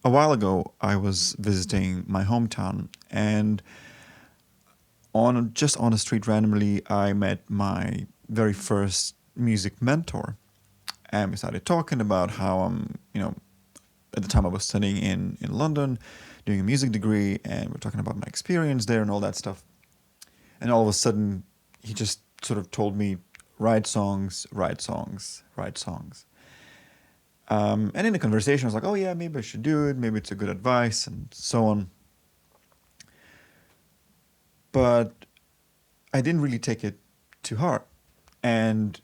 A while ago, I was visiting my hometown, and on a street randomly, I met my very first music mentor, and we started talking about how at the time I was studying in London, doing a music degree, and we're talking about my experience there and all that stuff. And all of a sudden, he just sort of told me, write songs, write songs, write songs. And in the conversation, I was like, oh yeah, maybe I should do it. Maybe it's a good advice and so on. But I didn't really take it to heart. And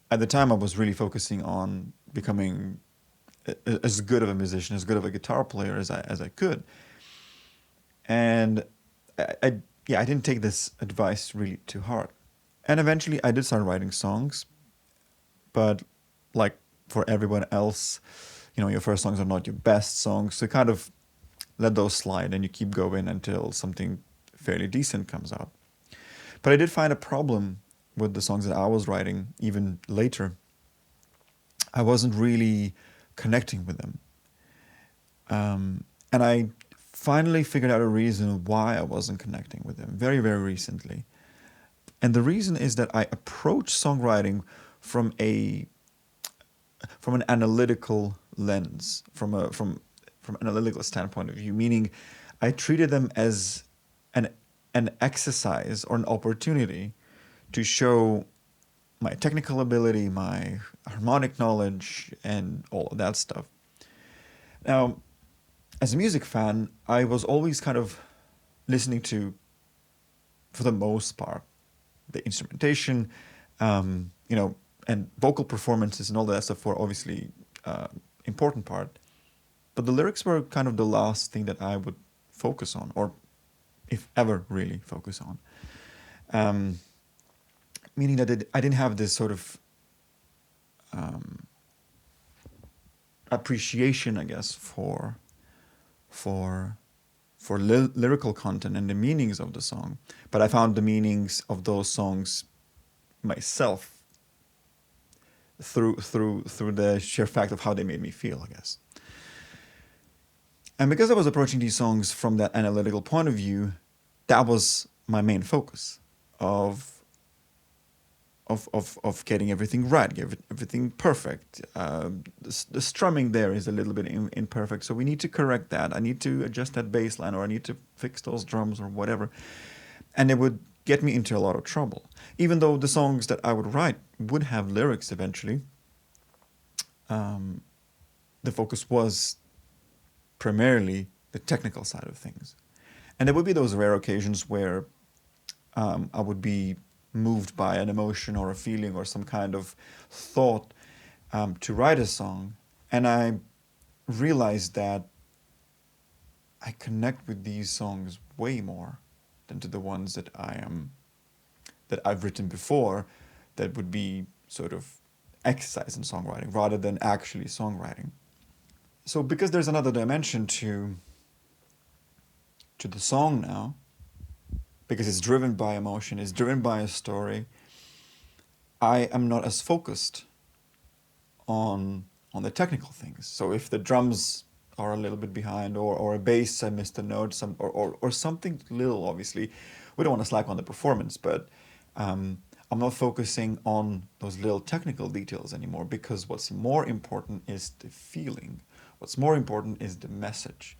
at the time, I was really focusing on becoming as good of a musician, as good of a guitar player as I could. And I yeah, I didn't take this advice really to heart. And eventually, I did start writing songs, but like for everyone else, your first songs are not your best songs. So you kind of let those slide and you keep going until something fairly decent comes out. But I did find a problem with the songs that I was writing even later. I wasn't really connecting with them. And I finally figured out a reason why I wasn't connecting with them very, very recently. And the reason is that I approach songwriting from an analytical lens, from an analytical standpoint of view, meaning I treated them as an exercise or an opportunity to show my technical ability, my harmonic knowledge, and all of that stuff. Now, as a music fan, I was always kind of listening to, for the most part, the instrumentation, and vocal performances and all that stuff were obviously important part. But the lyrics were kind of the last thing that I would focus on, or if ever really focus on. Um, Meaning that I didn't have this sort of appreciation, I guess, for lyrical content and the meanings of the song. But I found the meanings of those songs myself through the sheer fact of how they made me feel, I guess. And because I was approaching these songs from that analytical point of view, that was my main focus of getting everything right, everything perfect. The strumming there is a little bit imperfect, so we need to correct that. I need to adjust that bass line, or I need to fix those drums, or whatever. And it would get me into a lot of trouble. Even though the songs that I would write would have lyrics eventually, the focus was primarily the technical side of things. And there would be those rare occasions where I would be moved by an emotion or a feeling or some kind of thought to write a song. And I realized that I connect with these songs way more than to the ones that I've written before, that would be sort of exercise in songwriting rather than actually songwriting. So because there's another dimension to the song now, because it's driven by emotion, it's driven by a story, I am not as focused on the technical things. So if the drums are a little bit behind, or a bass, I missed a note, or something little, obviously, we don't want to slack on the performance, but I'm not focusing on those little technical details anymore, because what's more important is the feeling. What's more important is the message.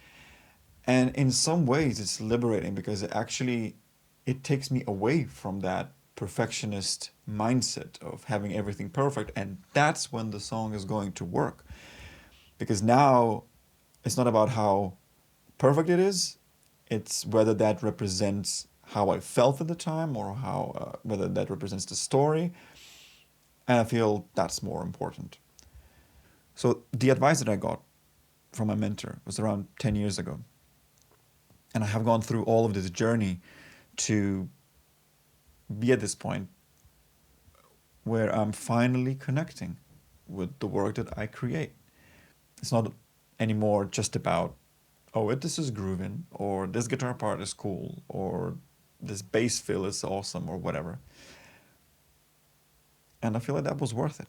And in some ways it's liberating, because it takes me away from that perfectionist mindset of having everything perfect, and that's when the song is going to work. Because now it's not about how perfect it is, it's whether that represents how I felt at the time, or how whether that represents the story. And I feel that's more important. So the advice that I got from my mentor was around 10 years ago. And I have gone through all of this journey to be at this point where I'm finally connecting with the work that I create. It's not anymore just about, oh, this is grooving, or this guitar part is cool, or this bass fill is awesome, or whatever. And I feel like that was worth it.